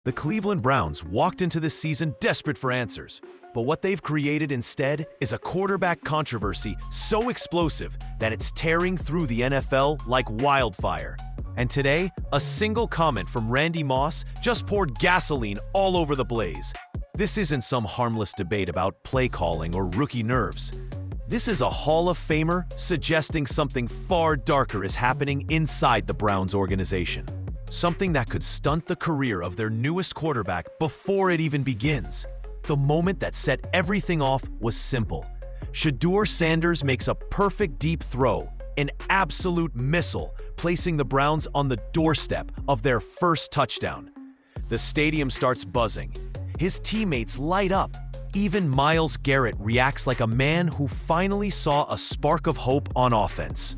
The Cleveland Browns walked into this season desperate for answers, but what they've created instead is a quarterback controversy so explosive that it's tearing through the NFL like wildfire. And today, a single comment from Randy Moss just poured gasoline all over the blaze. This isn't some harmless debate about play calling or rookie nerves. This is a Hall of Famer suggesting something far darker is happening inside the Browns organization. Something that could stunt the career of their newest quarterback before it even begins. The moment that set everything off was simple. Shedeur Sanders makes a perfect deep throw, an absolute missile, placing the Browns on the doorstep of their first touchdown. The stadium starts buzzing. His teammates light up. Even Myles Garrett reacts like a man who finally saw a spark of hope on offense.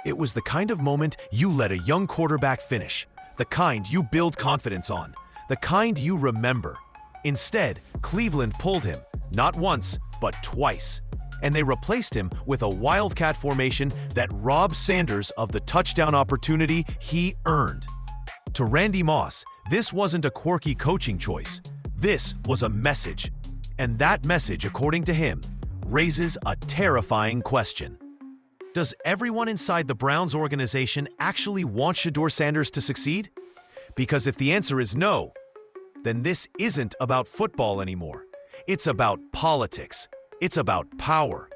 It was the kind of moment you let a young quarterback finish, the kind you build confidence on, the kind you remember. Instead, Cleveland pulled him, not once, but twice. And they replaced him with a wildcat formation that robbed Sanders of the touchdown opportunity he earned. To Randy Moss, this wasn't a quirky coaching choice. This was a message. And that message, according to him, raises a terrifying question. Does everyone inside the Browns organization actually want Shedeur Sanders to succeed? Because if the answer is no, then this isn't about football anymore. It's about politics. It's about power.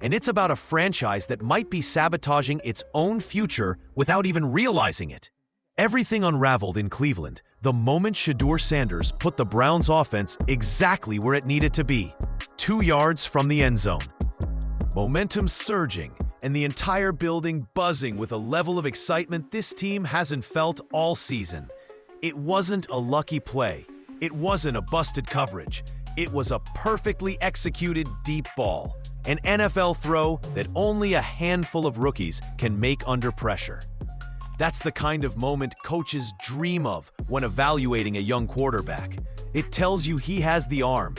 And it's about a franchise that might be sabotaging its own future without even realizing it. Everything unraveled in Cleveland the moment Shedeur Sanders put the Browns' offense exactly where it needed to be, 2 yards from the end zone. Momentum surging, and the entire building buzzing with a level of excitement this team hasn't felt all season. It wasn't a lucky play. It wasn't a busted coverage. It was a perfectly executed deep ball, an NFL throw that only a handful of rookies can make under pressure. That's the kind of moment coaches dream of when evaluating a young quarterback. It tells you he has the arm.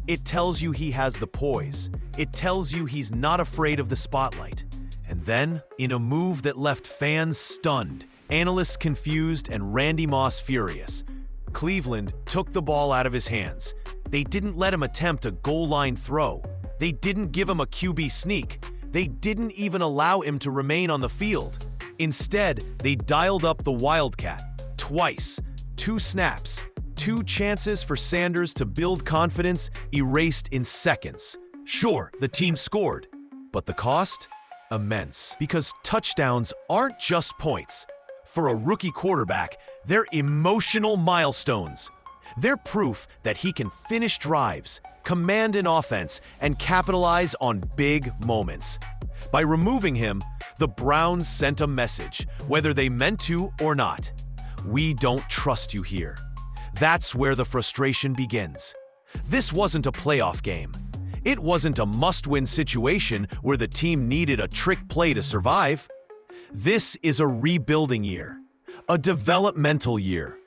It tells you he has the poise. It tells you he's not afraid of the spotlight. And then, in a move that left fans stunned, analysts confused, and Randy Moss furious, Cleveland took the ball out of his hands. They didn't let him attempt a goal line throw. They didn't give him a QB sneak. They didn't even allow him to remain on the field. Instead, they dialed up the wildcat twice, 2 snaps, 2 chances for Sanders to build confidence erased in seconds. Sure, the team scored, but the cost? Immense. Because touchdowns aren't just points. For a rookie quarterback, they're emotional milestones. They're proof that he can finish drives, command an offense, and capitalize on big moments. By removing him, the Browns sent a message, whether they meant to or not. We don't trust you here. That's where the frustration begins. This wasn't a playoff game. It wasn't a must-win situation where the team needed a trick play to survive. This is a rebuilding year, a developmental year,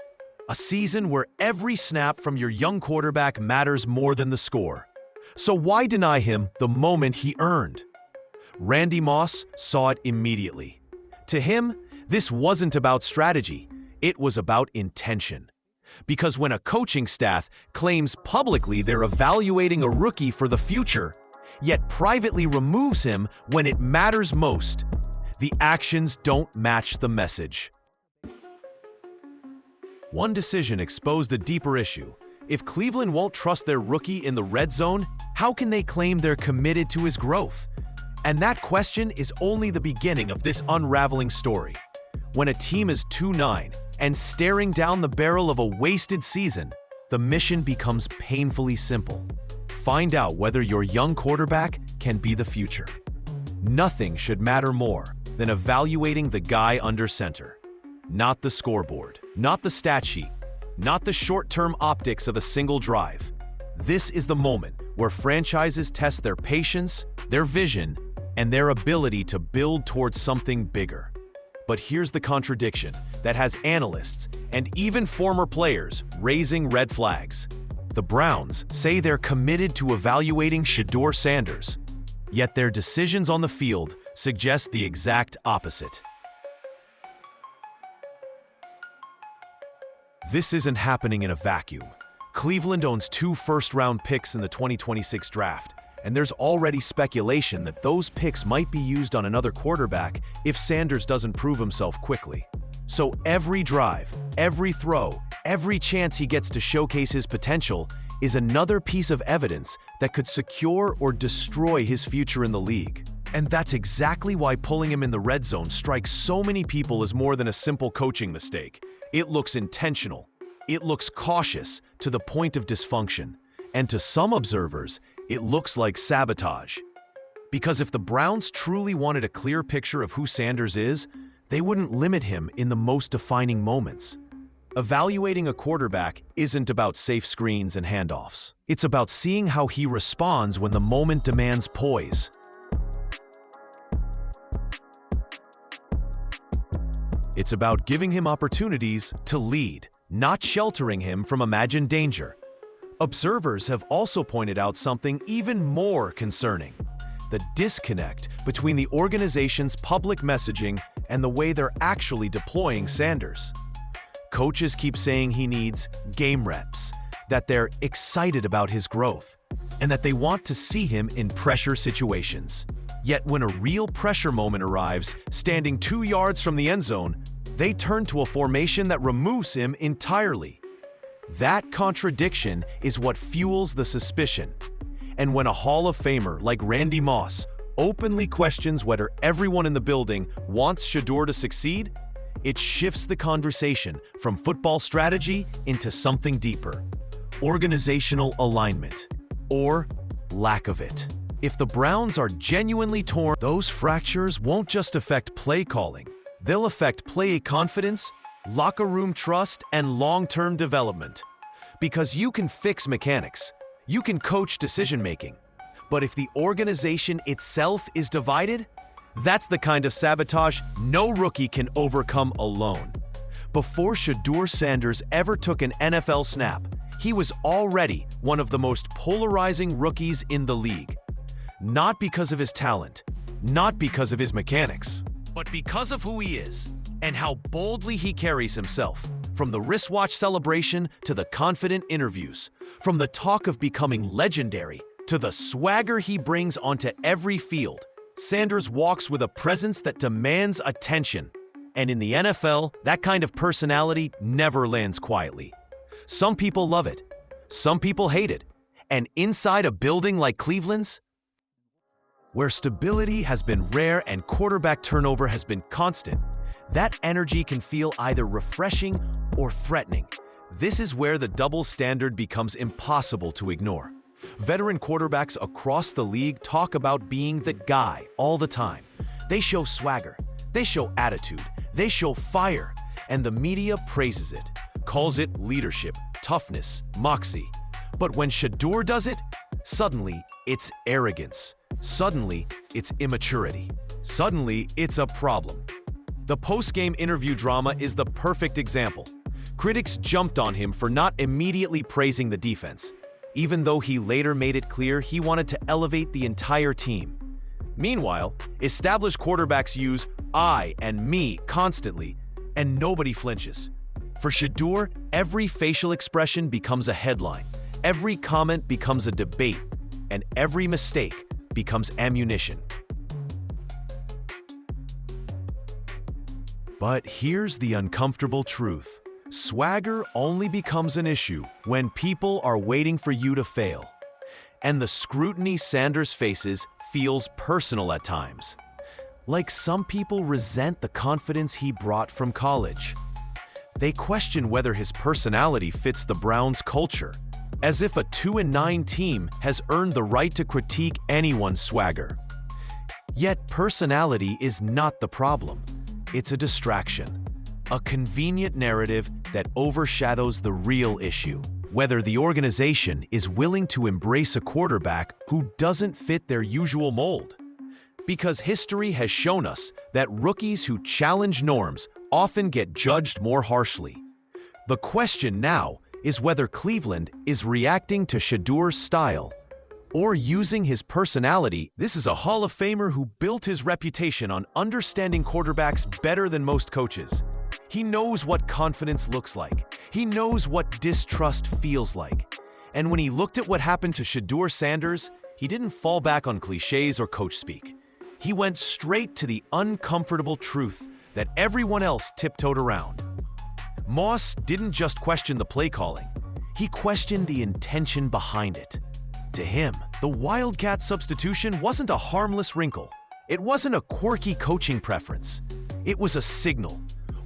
a season where every snap from your young quarterback matters more than the score. So why deny him the moment he earned? Randy Moss saw it immediately. To him, this wasn't about strategy. It was about intention. Because when a coaching staff claims publicly they're evaluating a rookie for the future, yet privately removes him when it matters most, the actions don't match the message. One decision exposed a deeper issue. If Cleveland won't trust their rookie in the red zone, how can they claim they're committed to his growth? And that question is only the beginning of this unraveling story. When a team is 2-9 and staring down the barrel of a wasted season, the mission becomes painfully simple. Find out whether your young quarterback can be the future. Nothing should matter more than evaluating the guy under center. Not the scoreboard, not the stat sheet, not the short-term optics of a single drive. This is the moment where franchises test their patience, their vision, and their ability to build towards something bigger. But here's the contradiction that has analysts and even former players raising red flags. The Browns say they're committed to evaluating Shedeur Sanders. Yet their decisions on the field suggest the exact opposite. This isn't happening in a vacuum. Cleveland owns 2 first-round picks in the 2026 draft, and there's already speculation that those picks might be used on another quarterback if Sanders doesn't prove himself quickly. So every drive, every throw, every chance he gets to showcase his potential is another piece of evidence that could secure or destroy his future in the league. And that's exactly why pulling him in the red zone strikes so many people as more than a simple coaching mistake. It looks intentional. It looks cautious to the point of dysfunction. And to some observers, it looks like sabotage. Because if the Browns truly wanted a clear picture of who Sanders is, they wouldn't limit him in the most defining moments. Evaluating a quarterback isn't about safe screens and handoffs. It's about seeing how he responds when the moment demands poise. It's about giving him opportunities to lead, not sheltering him from imagined danger. Observers have also pointed out something even more concerning: the disconnect between the organization's public messaging and the way they're actually deploying Sanders. Coaches keep saying he needs game reps, that they're excited about his growth, and that they want to see him in pressure situations. Yet when a real pressure moment arrives, standing 2 yards from the end zone, they turn to a formation that removes him entirely. That contradiction is what fuels the suspicion. And when a Hall of Famer like Randy Moss openly questions whether everyone in the building wants Shedeur to succeed, it shifts the conversation from football strategy into something deeper: organizational alignment, or lack of it. If the Browns are genuinely torn, those fractures won't just affect play calling. They'll affect play confidence, locker room trust, and long-term development. Because you can fix mechanics, you can coach decision-making, but if the organization itself is divided, that's the kind of sabotage no rookie can overcome alone. Before Shedeur Sanders ever took an NFL snap, he was already one of the most polarizing rookies in the league. Not because of his talent, not because of his mechanics, but because of who he is and how boldly he carries himself. From the wristwatch celebration to the confident interviews, from the talk of becoming legendary to the swagger he brings onto every field, Sanders walks with a presence that demands attention. And in the NFL, that kind of personality never lands quietly. Some people love it, some people hate it. And inside a building like Cleveland's, where stability has been rare and quarterback turnover has been constant, that energy can feel either refreshing or threatening. This is where the double standard becomes impossible to ignore. Veteran quarterbacks across the league talk about being the guy all the time. They show swagger, they show attitude, they show fire, and the media praises it, calls it leadership, toughness, moxie. But when Shedeur does it, suddenly it's arrogance. Suddenly it's immaturity. Suddenly it's a problem. The post-game interview drama is the perfect example. Critics jumped on him for not immediately praising the defense, even though he later made it clear he wanted to elevate the entire team. Meanwhile, established quarterbacks use "I" and "me" constantly, and nobody flinches. For Shedeur, every facial expression becomes a headline, every comment becomes a debate, and every mistake becomes ammunition. But here's the uncomfortable truth. Swagger only becomes an issue when people are waiting for you to fail. And the scrutiny Sanders faces feels personal at times. Like some people resent the confidence he brought from college. They question whether his personality fits the Browns' culture, as if a 2-9 team has earned the right to critique anyone's swagger. Yet personality is not the problem. It's a distraction, a convenient narrative that overshadows the real issue, whether the organization is willing to embrace a quarterback who doesn't fit their usual mold. Because history has shown us that rookies who challenge norms often get judged more harshly. The question now is whether Cleveland is reacting to Shedeur's style or using his personality. This is a Hall of Famer who built his reputation on understanding quarterbacks better than most coaches. He knows what confidence looks like. He knows what distrust feels like. And when he looked at what happened to Shedeur Sanders, he didn't fall back on cliches or coach speak. He went straight to the uncomfortable truth that everyone else tiptoed around. Moss didn't just question the play calling. He questioned the intention behind it. To him, the Wildcat substitution wasn't a harmless wrinkle. It wasn't a quirky coaching preference. It was a signal,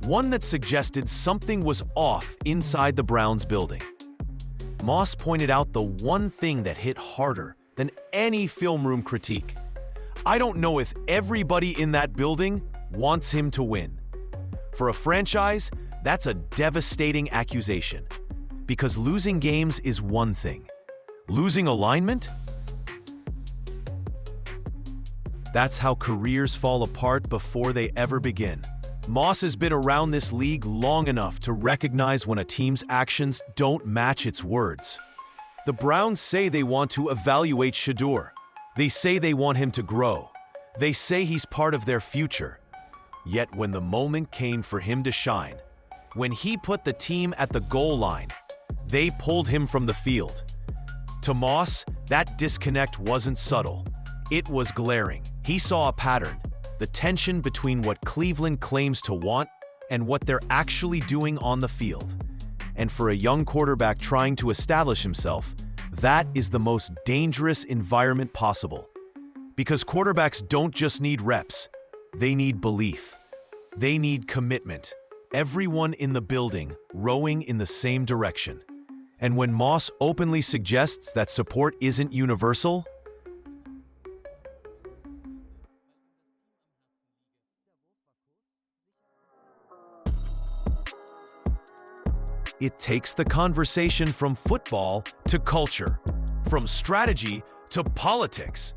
one that suggested something was off inside the Browns building. Moss pointed out the one thing that hit harder than any film room critique. I don't know if everybody in that building wants him to win. For a franchise, that's a devastating accusation. Because losing games is one thing. Losing alignment? That's how careers fall apart before they ever begin. Moss has been around this league long enough to recognize when a team's actions don't match its words. The Browns say they want to evaluate Shedeur. They say they want him to grow. They say he's part of their future. Yet when the moment came for him to shine, when he put the team at the goal line, they pulled him from the field. To Moss, that disconnect wasn't subtle. It was glaring. He saw a pattern, the tension between what Cleveland claims to want and what they're actually doing on the field. And for a young quarterback trying to establish himself, that is the most dangerous environment possible. Because quarterbacks don't just need reps, they need belief. They need commitment. Everyone in the building rowing in the same direction. And when Moss openly suggests that support isn't universal, it takes the conversation from football to culture, from strategy to politics,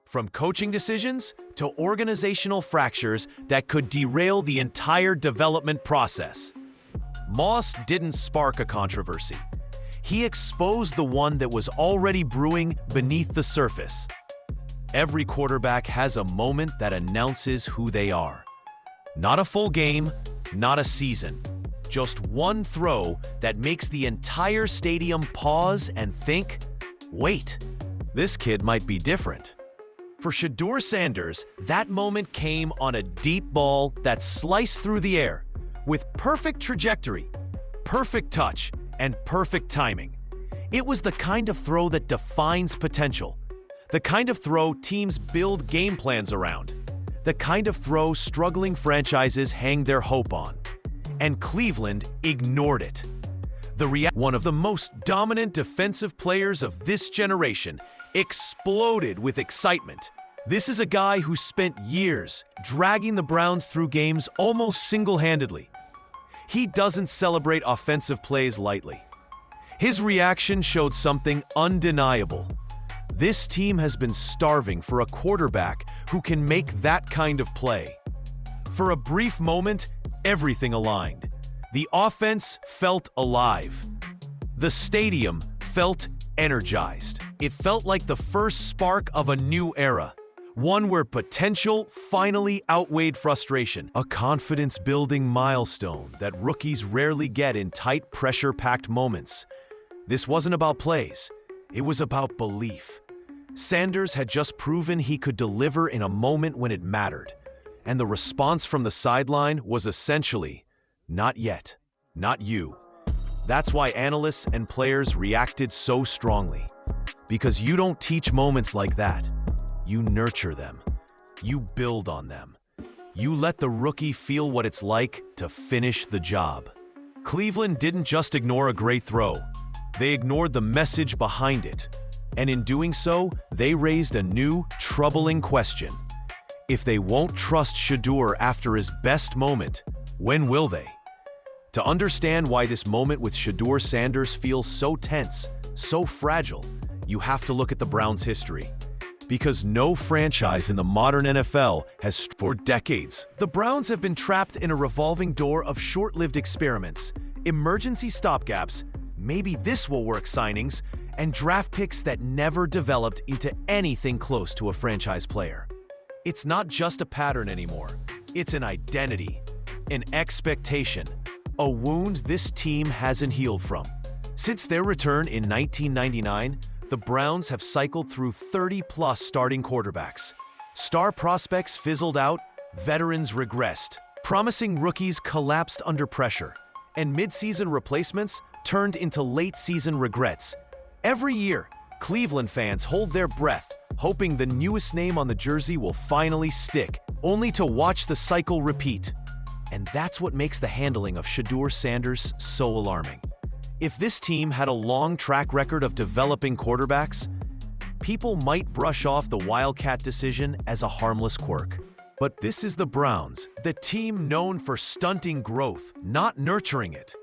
from coaching decisions to organizational fractures that could derail the entire development process. Moss didn't spark a controversy. He exposed the one that was already brewing beneath the surface. Every quarterback has a moment that announces who they are. Not a full game, not a season. Just one throw that makes the entire stadium pause and think, wait, this kid might be different. For Shedeur Sanders, that moment came on a deep ball that sliced through the air with perfect trajectory, perfect touch, and perfect timing. It was the kind of throw that defines potential, the kind of throw teams build game plans around, the kind of throw struggling franchises hang their hope on. And Cleveland ignored it. One of the most dominant defensive players of this generation exploded with excitement. This is a guy who spent years dragging the Browns through games almost single-handedly. He doesn't celebrate offensive plays lightly. His reaction showed something undeniable. This team has been starving for a quarterback who can make that kind of play. For a brief moment, everything aligned. The offense felt alive. The stadium felt energized. It felt like the first spark of a new era, one where potential finally outweighed frustration, a confidence-building milestone that rookies rarely get in tight, pressure-packed moments. This wasn't about plays. It was about belief. Sanders had just proven he could deliver in a moment when it mattered. And the response from the sideline was essentially, not yet, not you. That's why analysts and players reacted so strongly. Because you don't teach moments like that. You nurture them. You build on them. You let the rookie feel what it's like to finish the job. Cleveland didn't just ignore a great throw. They ignored the message behind it. And in doing so, they raised a new, troubling question. If they won't trust Shedeur after his best moment, when will they? To understand why this moment with Shedeur Sanders feels so tense, so fragile, you have to look at the Browns' history. Because no franchise in the modern NFL has for decades. The Browns have been trapped in a revolving door of short-lived experiments, emergency stopgaps, maybe this will work signings, and draft picks that never developed into anything close to a franchise player. It's not just a pattern anymore. It's an identity, an expectation, a wound this team hasn't healed from. Since their return in 1999, the Browns have cycled through 30-plus starting quarterbacks. Star prospects fizzled out, veterans regressed, promising rookies collapsed under pressure, and mid-season replacements turned into late-season regrets. Every year, Cleveland fans hold their breath, hoping the newest name on the jersey will finally stick, only to watch the cycle repeat. And that's what makes the handling of Shedeur Sanders so alarming. If this team had a long track record of developing quarterbacks, people might brush off the Wildcat decision as a harmless quirk. But this is the Browns, the team known for stunting growth, not nurturing it.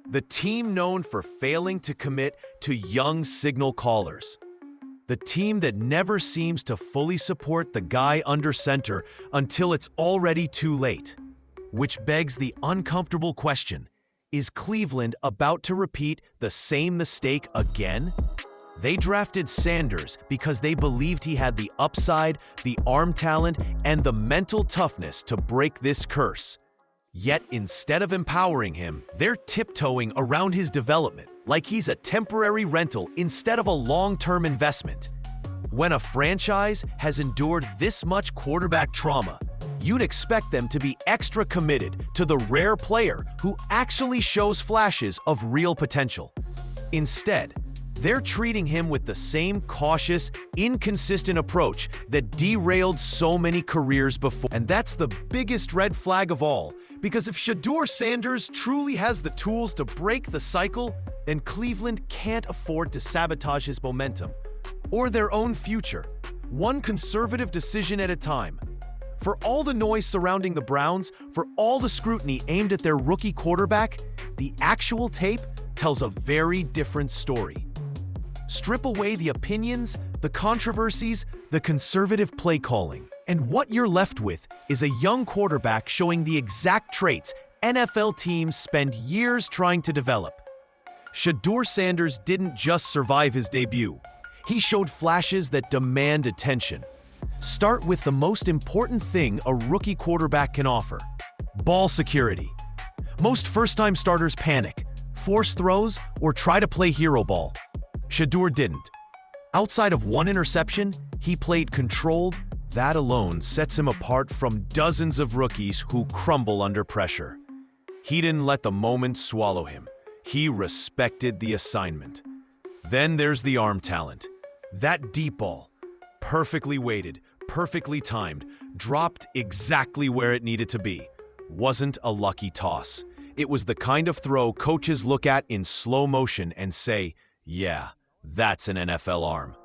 The team known for failing to commit to young signal callers. The team that never seems to fully support the guy under center until it's already too late. Which begs the uncomfortable question, is Cleveland about to repeat the same mistake again? They drafted Sanders because they believed he had the upside, the arm talent, and the mental toughness to break this curse. Yet instead of empowering him, they're tiptoeing around his development like he's a temporary rental instead of a long-term investment. When a franchise has endured this much quarterback trauma, you'd expect them to be extra committed to the rare player who actually shows flashes of real potential. Instead, they're treating him with the same cautious, inconsistent approach that derailed so many careers before. And that's the biggest red flag of all, because if Shedeur Sanders truly has the tools to break the cycle, then Cleveland can't afford to sabotage his momentum or their own future, one conservative decision at a time. For all the noise surrounding the Browns, for all the scrutiny aimed at their rookie quarterback, the actual tape tells a very different story. Strip away the opinions, the controversies, the conservative play calling, and what you're left with is a young quarterback showing the exact traits NFL teams spend years trying to develop. Shedeur Sanders didn't just survive his debut. He showed flashes that demand attention. Start with the most important thing a rookie quarterback can offer: ball security. Most first-time starters panic, force throws, or try to play hero ball. Shedeur didn't. Outside of one interception, he played controlled. That alone sets him apart from dozens of rookies who crumble under pressure. He didn't let the moment swallow him. He respected the assignment. Then there's the arm talent. That deep ball, perfectly weighted, perfectly timed, dropped exactly where it needed to be. Wasn't a lucky toss. It was the kind of throw coaches look at in slow motion and say, yeah, that's an NFL arm.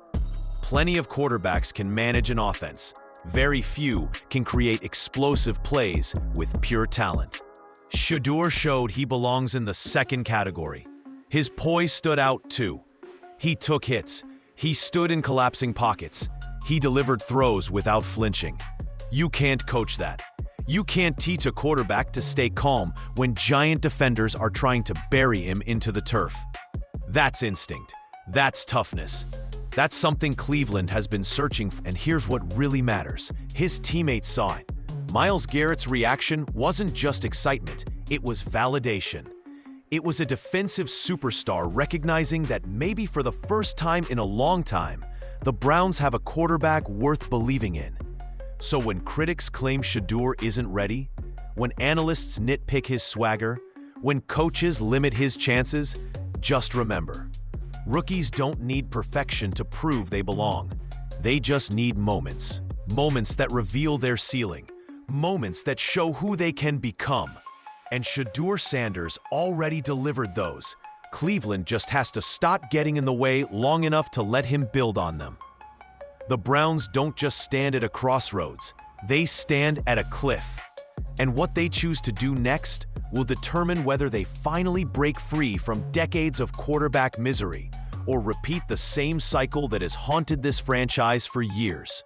Plenty of quarterbacks can manage an offense. Very few can create explosive plays with pure talent. Shedeur showed he belongs in the second category. His poise stood out too. He took hits. He stood in collapsing pockets. He delivered throws without flinching. You can't coach that. You can't teach a quarterback to stay calm when giant defenders are trying to bury him into the turf. That's instinct. That's toughness. That's something Cleveland has been searching for, and here's what really matters. His teammates saw it. Myles Garrett's reaction wasn't just excitement, it was validation. It was a defensive superstar recognizing that maybe for the first time in a long time, the Browns have a quarterback worth believing in. So when critics claim Shedeur isn't ready, when analysts nitpick his swagger, when coaches limit his chances, just remember, rookies don't need perfection to prove they belong. They just need moments. Moments that reveal their ceiling. Moments that show who they can become. And Shedeur Sanders already delivered those. Cleveland just has to stop getting in the way long enough to let him build on them. The Browns don't just stand at a crossroads. They stand at a cliff. And what they choose to do next will determine whether they finally break free from decades of quarterback misery or repeat the same cycle that has haunted this franchise for years.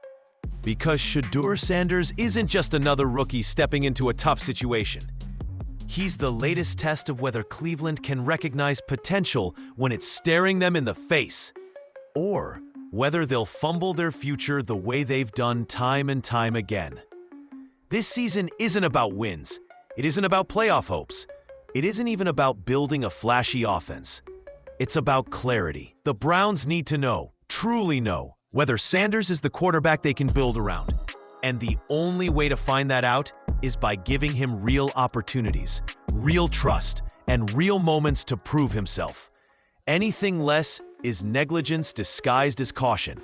Because Shedeur Sanders isn't just another rookie stepping into a tough situation. He's the latest test of whether Cleveland can recognize potential when it's staring them in the face. or whether they'll fumble their future the way they've done time and time again. This season isn't about wins. It isn't about playoff hopes. It isn't even about building a flashy offense. It's about clarity. The Browns need to know, truly know, whether Sanders is the quarterback they can build around. And the only way to find that out is by giving him real opportunities, real trust, and real moments to prove himself. Anything less is negligence disguised as caution.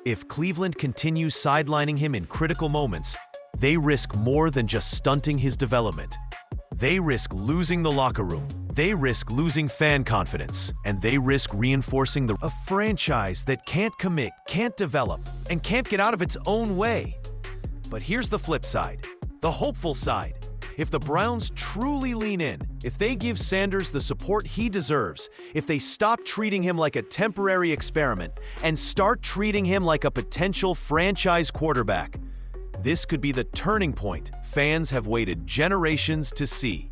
If Cleveland continues sidelining him in critical moments, they risk more than just stunting his development. They risk losing the locker room. They risk losing fan confidence. And they risk reinforcing a franchise that can't commit, can't develop, and can't get out of its own way. But here's the flip side, the hopeful side. If the Browns truly lean in, if they give Sanders the support he deserves, if they stop treating him like a temporary experiment and start treating him like a potential franchise quarterback, this could be the turning point fans have waited generations to see.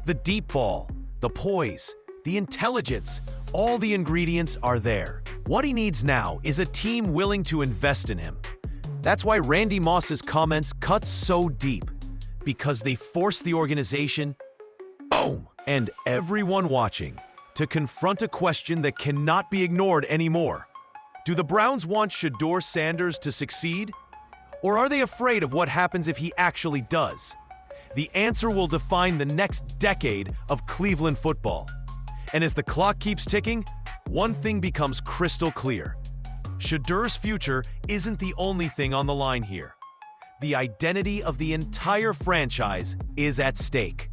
The deep ball, the poise, the intelligence, all the ingredients are there. What he needs now is a team willing to invest in him. That's why Randy Moss's comments cut so deep, because they force the organization, boom, and everyone watching to confront a question that cannot be ignored anymore. Do the Browns want Shedeur Sanders to succeed? Or are they afraid of what happens if he actually does? The answer will define the next decade of Cleveland football. And as the clock keeps ticking, one thing becomes crystal clear. Shedeur's future isn't the only thing on the line here. The identity of the entire franchise is at stake.